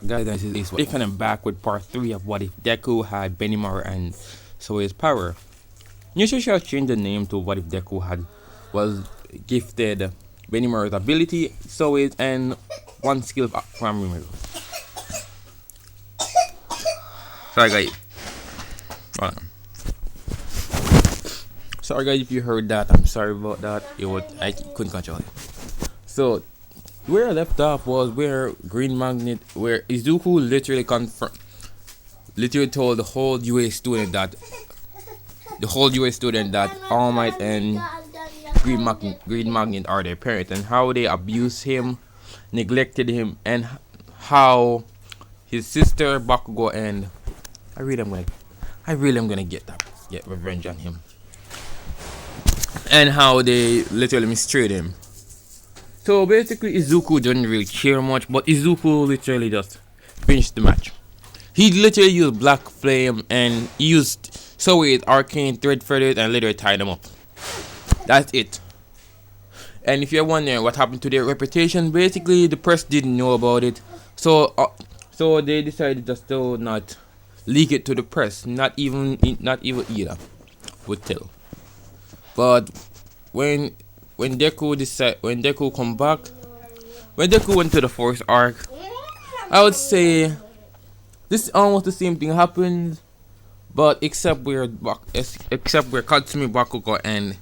guys, this is taking them back with part 3 of what if Deku had benmarui and souei's power. You should have changed the name to what if Deku had was gifted benmarui's ability, souei's, and one skill from removal. Sorry guys. Hold on. Sorry guys if you heard that. I'm sorry about that. I couldn't control it. So where I left off was where Green Magnet, where Izuku literally told the whole UA student that All Might and Green Magnet are their parents, and how they abused him, neglected him, and how his sister Bakugo and I really am gonna get revenge on him, and how they literally mistreated him. So basically Izuku didn't really care much, but Izuku literally just finished the match. He literally used Black Flame and he used Souei's arcane thread feathers and literally tied them up. That's it. And if you're wondering what happened to their reputation, basically the press didn't know about it, so they decided just to not leak it to the press. Not even Ida would tell. But when Deku come back, when Deku went to the fourth arc, I would say this is almost the same thing happened, but except where Katsumi Bakugo and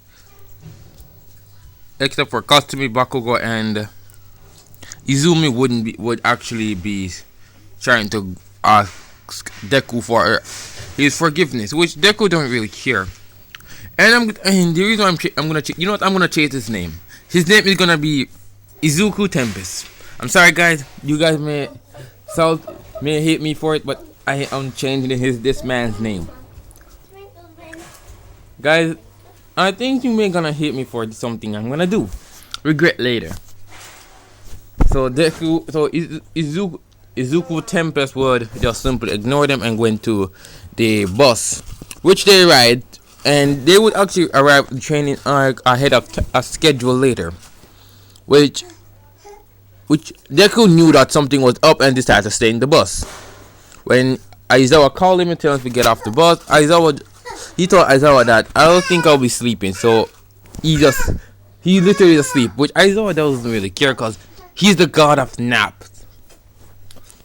Izumi would actually be trying to ask Deku for his forgiveness, which Deku don't really care. And the reason I'm gonna change his name. His name is gonna be Izuku Tempest. I'm sorry guys, you guys may hate me for it, but I am changing this man's name. Guys, I think you may gonna hate me for something I'm gonna do. Regret later. So Izuku Tempest would just simply ignore them and went to the bus, which they ride. And they would actually arrive at the training arc ahead of a schedule later, which Deku knew that something was up and decided to stay in the bus. When Aizawa called him and told him to get off the bus, he told Aizawa that I don't think I'll be sleeping, so he literally just sleep, which Aizawa doesn't really care because he's the god of naps.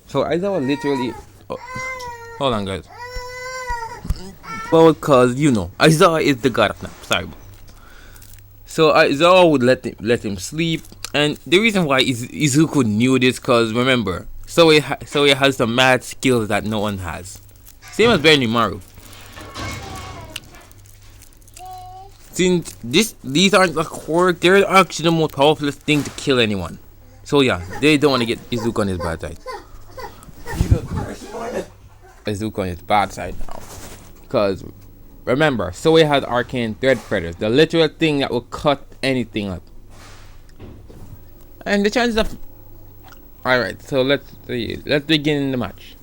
So Aizawa literally hold on guys. Well, because Aizawa is the god of nap. Sorry. So Aizawa would let him sleep, and the reason why Izuku knew this, because remember, Souei has some mad skills that no one has. Same as benmarui's. Since these aren't the quirk, they're actually the most powerful thing to kill anyone. So yeah, they don't want to get Izuku on his bad side. Izuku on his bad side now. Because remember, Souei has arcane thread feathers, the literal thing that will cut anything up. And the chances of alright, so let's begin the match.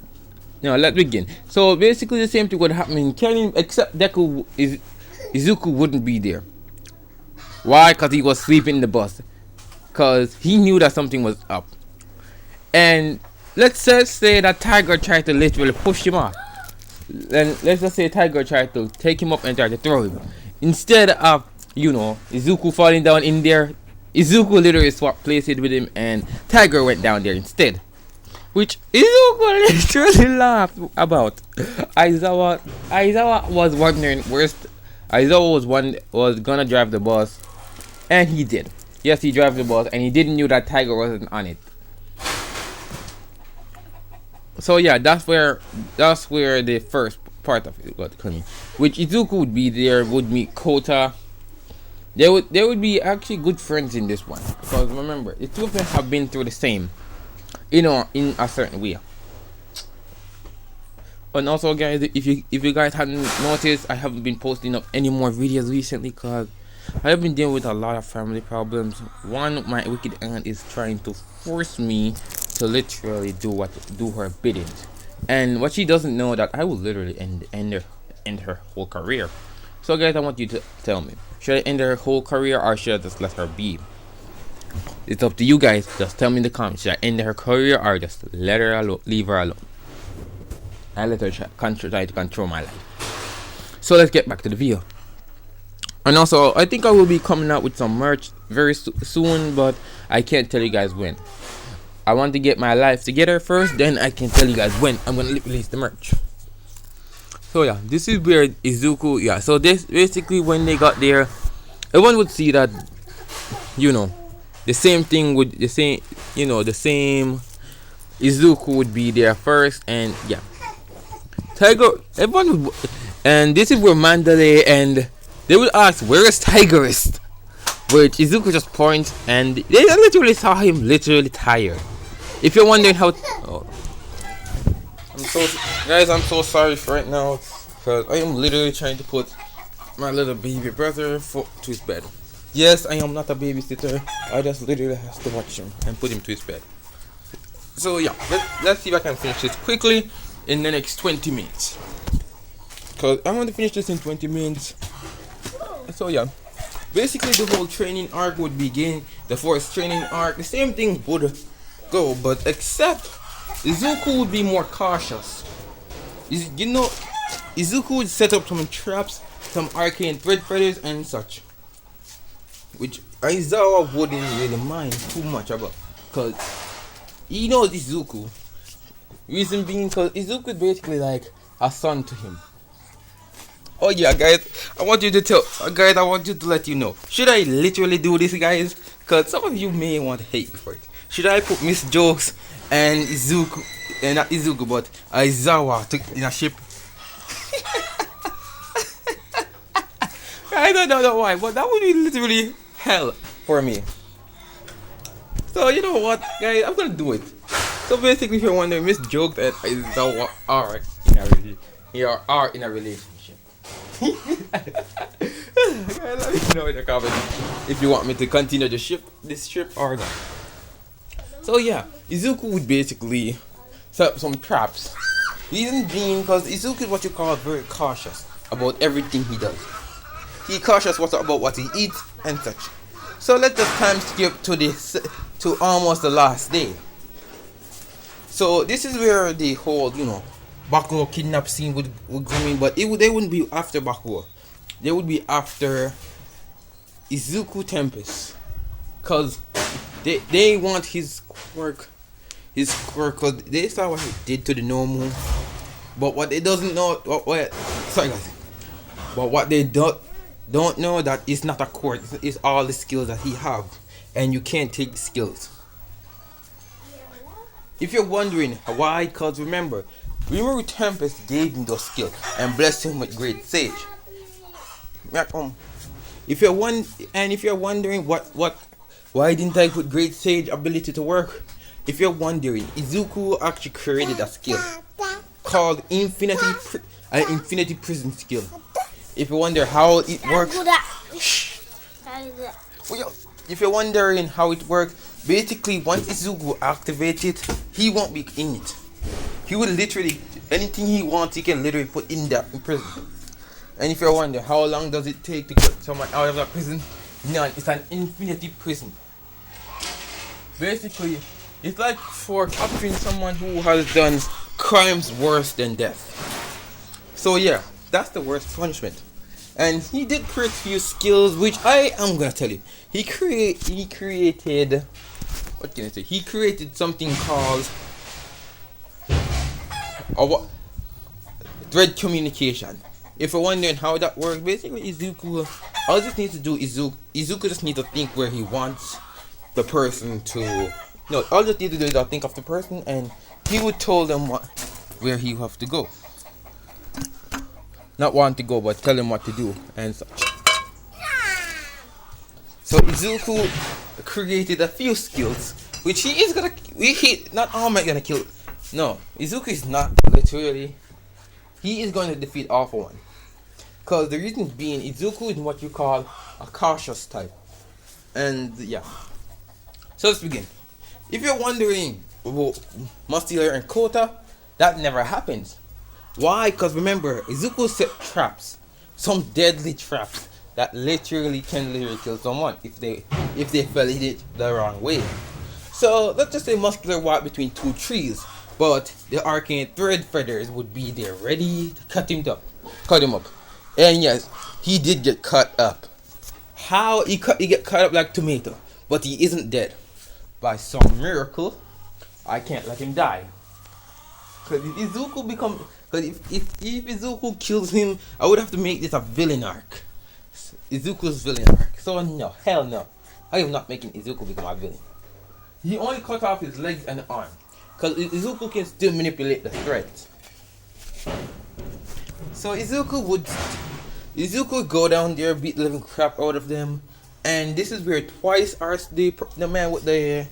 Let's begin. So basically the same thing would happen in Kennen, except Izuku wouldn't be there. Why? Because he was sleeping in the bus. Because he knew that something was up. And let's just say that Tiger tried to literally push him off. Then let's just say Tiger tried to take him up and try to throw him. Instead of Izuku falling down in there, Izuku literally swapped places with him and Tiger went down there instead, which Izuku literally laughed about. Aizawa was wondering Aizawa was gonna drive the bus, and he did. Yes, he drove the bus, and he didn't know that Tiger wasn't on it. So yeah, that's where the first part of it got coming. Which Izuku would be there, would meet Kota. They would be actually good friends in this one, because remember, the two of them have been through the same, in a certain way. And also, guys, if you guys hadn't noticed, I haven't been posting up any more videos recently because I have been dealing with a lot of family problems. One, my wicked aunt is trying to force me to literally do her bidding, and what she doesn't know that I will literally end her whole career. So guys, I want you to tell me, should I end her whole career or should I just let her be? It's up to you guys. Just tell me in the comments. Should I end her career or just let her alone, leave her alone? I let her try to control my life. So let's get back to the video. And also, I think I will be coming out with some merch very soon, but I can't tell you guys when. I want to get my life together first, then I can tell you guys when I'm gonna release the merch. So yeah, this is where Izuku. Yeah, so this basically when they got there, everyone would see that, you know, the same thing would the same Izuku would be there first, and yeah, Tiger. Everyone would, and this is where Mandalay and they would ask, "Where is Tigerist?" Which Izuku just points, and they literally saw him literally tired. If you're wondering how, oh, I'm so sorry for right now, because I am literally trying to put my little baby brother to his bed. Yes, I am not a babysitter. I just literally have to watch him and put him to his bed. So yeah, let's see if I can finish this quickly in the next 20 minutes. Because I want to finish this in 20 minutes. So yeah, basically the whole training arc would begin. The first training arc, the same thing would go, but except Izuku would be more cautious. Izuku would set up some traps, some arcane thread feathers and such, which Aizawa wouldn't really mind too much about, because he knows Izuku. Reason being, because Izuku is basically like a son to him. Oh yeah, guys, I want you to let you know. Should I literally do this, guys? Because some of you may want to hate me for it. Should I put Miss Jokes and Izuku, not Izuku, but Aizawa in a ship? I don't know why, but that would be literally hell for me. So you know what, guys, I'm gonna do it. So basically, if you're wondering, Miss Jokes and Aizawa are in a relationship. Guys, let me know in the comments if you want me to continue this ship or not. So yeah, Izuku would basically set up some traps. Reason being, because Izuku is what you call very cautious about everything he does. He cautious about what he eats and such. So let's just time skip to almost the last day. So this is where the whole Bakugo kidnap scene would come in, but they wouldn't be after Bakugo. They would be after Izuku Tempest, cause they want his quirk, cause they saw what he did to the Nomu, but what they doesn't know, but what they don't know that it's not a quirk, it's all the skills that he have, and you can't take skills. If you're wondering why, cause remember Tempest gave him those skills and blessed him with great sage. If you're wondering why didn't I put great sage ability to work? If you're wondering, Izuku actually created a skill called infinity prison skill. If you wonder how it works, if you're wondering how it works, basically once Izuku activates it, he won't be in it. He will literally, anything he wants, he can literally put in that prison. And if you're wondering how long does it take to get someone out of that prison, none. It's an infinity prison. Basically, it's like for capturing someone who has done crimes worse than death. So yeah, that's the worst punishment. And he did create few skills, which I am gonna tell you. He created what can I say? He created something called thread communication. If you're wondering how that works, basically Izuku, all he just needs to do is Izuku just needs to think where he wants the person to. No, all he needs to do is think of the person, and he would tell them where he have to go. Not want to go, but tell him what to do and such. So Izuku created a few skills, which he is gonna. Not all might gonna kill. No, Izuku is not literally. He is going to defeat all for one. Because the reason being, Izuku is what you call a cautious type. And yeah. So let's begin. If you're wondering about Muscular and Kota, that never happens. Why? Because remember, Izuku set traps. Some deadly traps that can literally kill someone if they fell in it the wrong way. So let's just say Muscular walked between two trees, but the arcane thread feathers would be there ready to cut him up. And yes, he did get cut up. How he get cut up like tomato, but he isn't dead. By some miracle, I can't let him die. Cause if Izuku kills him, I would have to make this a villain arc. Izuku's villain arc. So no, hell no. I am not making Izuku become a villain. He only cut off his legs and arm. Cause Izuku can still manipulate the threads. So Izuku would go down there, beat the living crap out of them, and this is where twice the man with the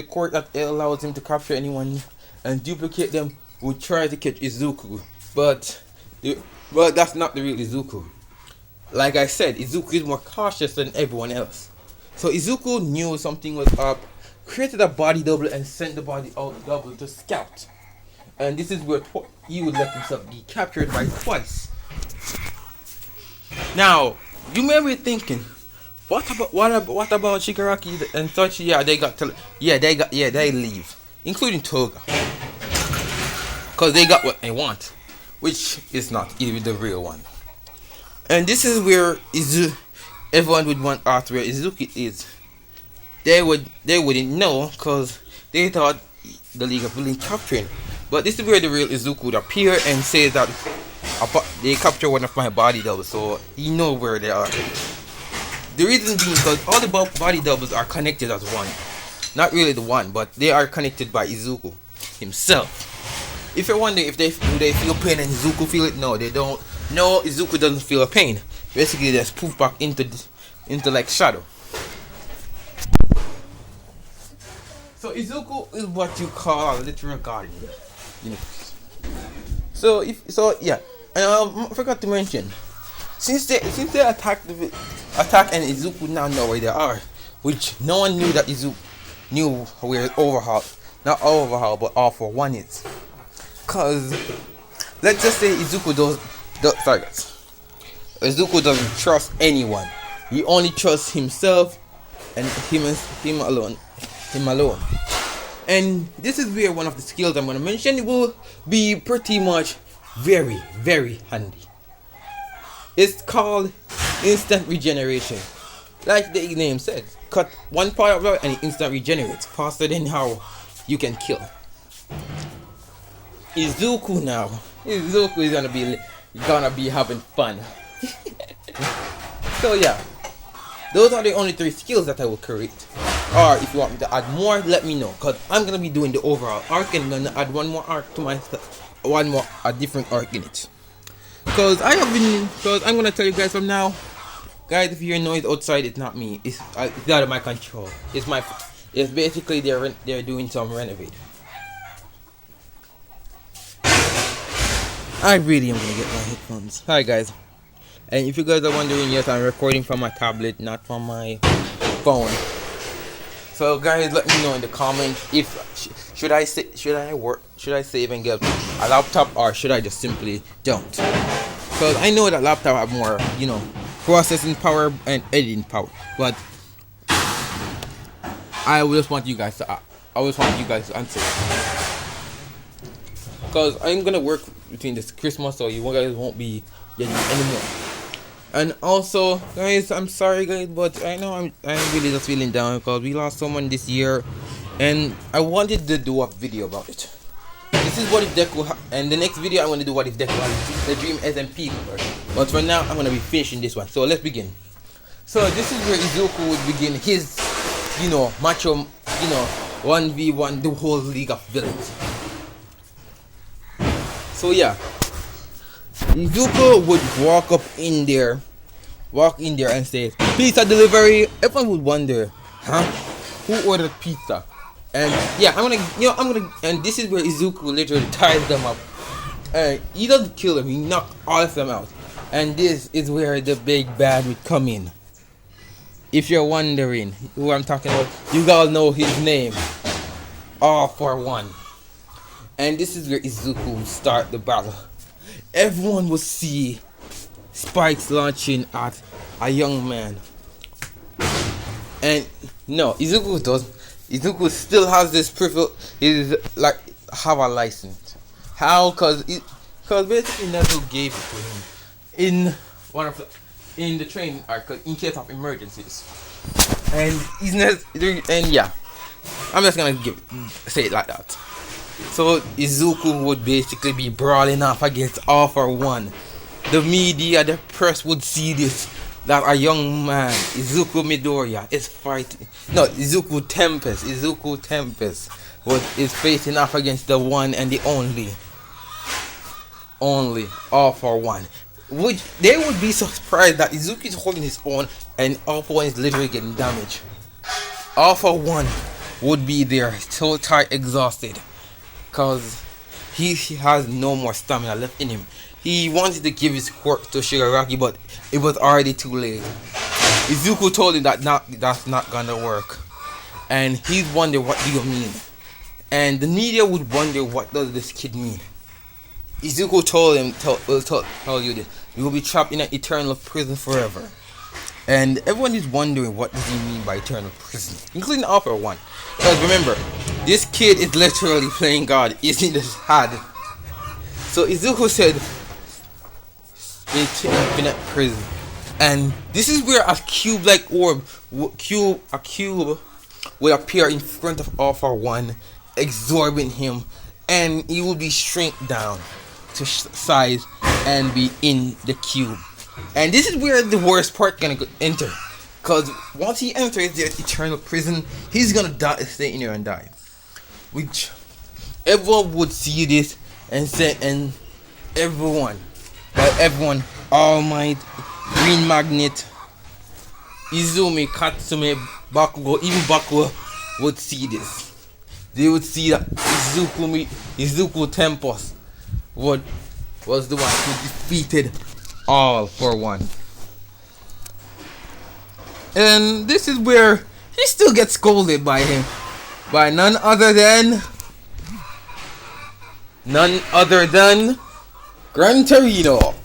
court that allows him to capture anyone and duplicate them would try to catch Izuku, but that's not the real Izuku. Like I said, Izuku is more cautious than everyone else. So Izuku knew something was up, created a body double, and sent the body out double to scout. And this is where he would let himself be captured by twice. Now, you may be thinking, what about Shigaraki and such? Yeah, they leave, including Toga, cause they got what they want, which is not even the real one. And this is where everyone would want after where Izuku is. They wouldn't know, cause they thought the League of Villains capturing. But this is where the real Izuku would appear and say that they capture one of my body doubles, so he know where they are. The reason being because all the body doubles are connected as one. Not really the one, but they are connected by Izuku himself. If you're wondering if they feel pain and Izuku feel it, no, they don't. No, Izuku doesn't feel a pain. Basically, they just poof back into like shadow. So Izuku is what you call a literal guardian. You know. And I forgot to mention, since they attack and Izuku now know where they are, which no one knew that Izuku knew where not overhaul, but all for one is. Cause let's just say Izuku doesn't trust anyone. He only trusts himself and him alone. And this is where one of the skills I'm gonna mention will be pretty much very, very handy. It's called instant regeneration. Like the name says, cut one part of it and it instant regenerates faster than how you can kill. Izuku is gonna be having fun. So yeah, those are the only 3 skills that I will create. Or if you want me to add more, let me know, cause I'm gonna be doing the overall arc and gonna add one more arc to a different arc in it. Cause I'm gonna tell you guys from now, guys, if you hear noise outside, it's not me. It's out of my control. It's basically they're doing some renovating. I really am gonna get my headphones. Hi guys, and if you guys are wondering, yes, I'm recording from my tablet, not from my phone. So guys, let me know in the comments if should I save and get a laptop, or should I just simply don't? Because I know that laptop have more, processing power and editing power, but I just want you guys to answer. Because I'm gonna work between this Christmas, so you guys won't be getting anymore. And also, guys, I'm sorry, guys, but I know I'm really just feeling down because we lost someone this year, and I wanted to do a video about it. This is what if Deku, and the next video I'm gonna do what if Deku has the Dream SMP cover. But for now, I'm gonna be finishing this one. So let's begin. So this is where Izuku would begin his, macho, 1v1 the whole League of Villains. So yeah, Izuku would walk in there and say, "Pizza delivery." Everyone would wonder, huh? Who ordered pizza? And yeah, and this is where Izuku literally ties them up. He doesn't kill them; he knocks all of them out. And this is where the big bad would come in. If you're wondering who I'm talking about, you all know his name. All for one. And this is where Izuku would start the battle. Everyone will see spikes launching at a young man. And no, Izuku does. Izuku still has this privilege. Is like have a license. How? Cause basically Nezu gave it to him in one of the in the training arc in case of emergencies. And and yeah, I'm just gonna say it like that. So Izuku would basically be brawling off against All For One. The media, the press would see this, that a young man, Izuku Midoriya, is fighting. No, Izuku Tempest is facing off against the one and the only All For One. Which they would be surprised that Izuku is holding his own and All For One is literally getting damaged. All For One would be there, so tired, exhausted, cause he has no more stamina left in him. He wanted to give his quirk to Shigaraki, but it was already too late. Izuku told him that that's not gonna work, and he'd wonder, what do you mean? And the media would wonder, what does this kid mean? Izuku told him, tell you this: you will be trapped in an eternal prison forever. And everyone is wondering, what does he mean by eternal prison, including All For One. Because remember, this kid is literally playing God, isn't it sad? So Izuku said, infinite prison. And this is where a cube-like orb, a cube will appear in front of All For One, absorbing him, and he will be shrink down to size and be in the cube. And this is where the worst part gonna enter, cause once he enters the eternal prison, he's gonna die, stay in there and die. Which everyone would see this and say, and everyone, All Might, Green Magnet, Izumi, Katsume, Bakugo, even Bakugo would see this. They would see that Izuku Tempest was the one who defeated All For One. And this is where he still gets scolded by him, by none other than Gran Torino.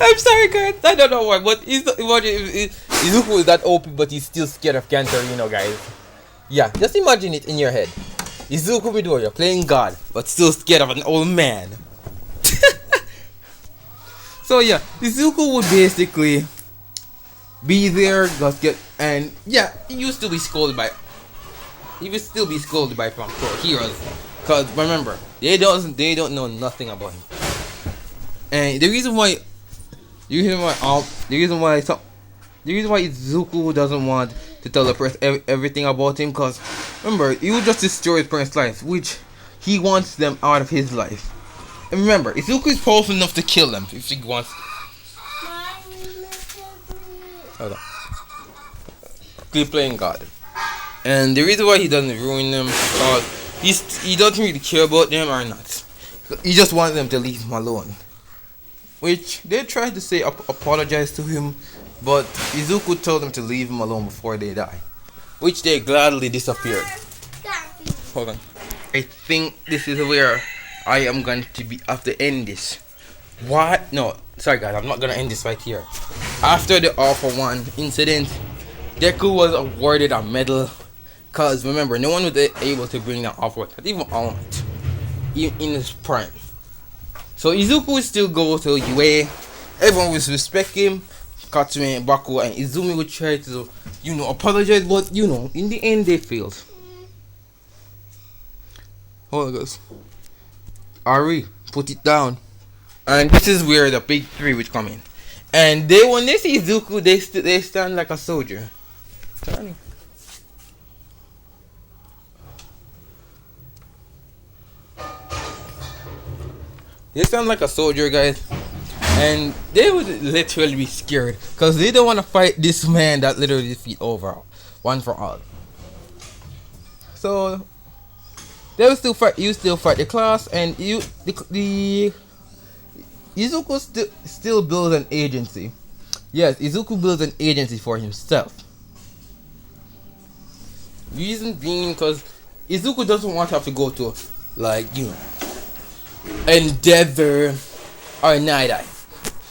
I'm sorry, guys, I don't know why, but Izuku is that OP, but he's still scared of Gran Torino, guys. Yeah, just imagine it in your head. Izuku Midoriya playing God, but still scared of an old man. So yeah, Izuku would basically be there, and yeah, he would still be scolded by from pro heroes, cause remember, they don't know nothing about him. And the reason why Izuku doesn't want to tell the press everything about him, cause remember, he would just destroy his parents' life, which he wants them out of his life. And remember, Izuku is powerful enough to kill them if he wants. Hold on. Keep playing God. And the reason why he doesn't ruin them is because he doesn't really care about them or not. He just wants them to leave him alone. Which they tried to say apologize to him, but Izuku told them to leave him alone before they die. Which they gladly disappeared. Hold on. I think this is where I am going to have to end this. What? No, sorry guys, I'm not gonna end this right here. After the All For One incident, Deku was awarded a medal, cause remember, no one was able to bring that All For One, not even All Might, in his prime. So Izuku would still go to UA. Everyone would respect him. Katsume, Baku, and Izumi would try to, apologize, but in the end they failed. Hold on, guys. Ari, put it down. And this is where the big three would come in. And when they see Izuku, they stand like a soldier. Turning. They stand like a soldier, guys. And they would literally be scared, because they don't want to fight this man that literally defeat overall, one for all. So they will still fight. You still fight the class, and the Izuku still builds an agency. Yes, Izuku builds an agency for himself. Reason being, because Izuku doesn't want to have to go to Endeavor or Night Eye.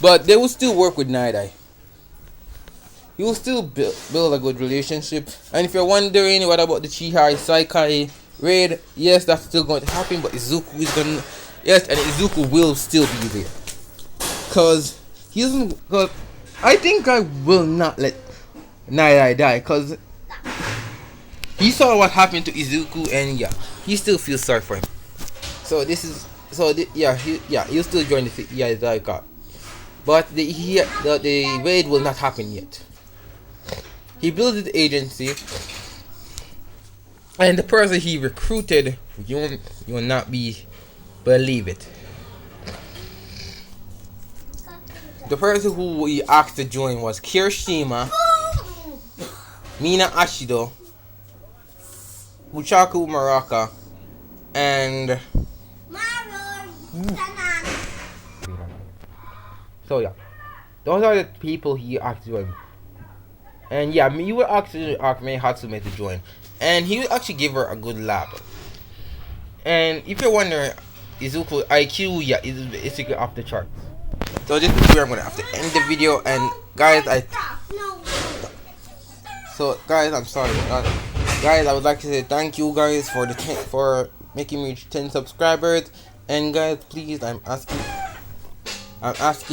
But they will still work with Night Eye. He will still build a good relationship. And if you're wondering what about the Chihai Saikai raid, yes, that's still going to happen. But Izuku is gonna, yes, and Izuku will still be there. Cause he doesn't. Cause I think I will not let Night Eye die. Cause he saw what happened to Izuku, and yeah, he still feels sorry for him. So this is he'll still join the Daika. But the raid will not happen yet. He built the agency, and the person he recruited, you will not believe it. The person who he asked to join was Kirishima, Mina Ashido, Uchaku Maraka, and so yeah, those are the people he asked to join. And yeah, you will actually ask May Hatsume to join, and he will actually give her a good lap. And if you're wondering, Izuku IQ, yeah, is basically off the charts. So this is where I'm gonna have to end the video. And guys, I'm sorry about that. Guys, I would like to say thank you guys for making me 10 subscribers. And guys, please, I'm asking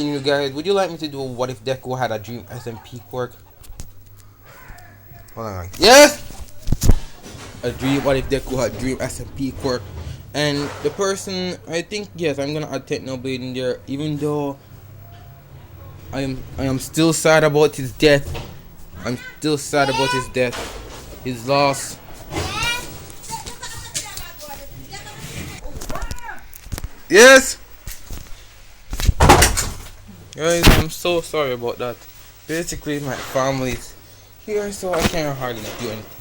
you guys, would you like me to do what if Deku had a dream SMP quirk? Hold on. Yes! A dream, what if Deku had dream SMP quirk? And the person, I think, yes, I'm gonna add Technoblade in there, even though I am still sad about his death. I'm still sad about his death, his loss. Yes! Guys, I'm so sorry about that. Basically, my family's here, so I can't hardly do anything.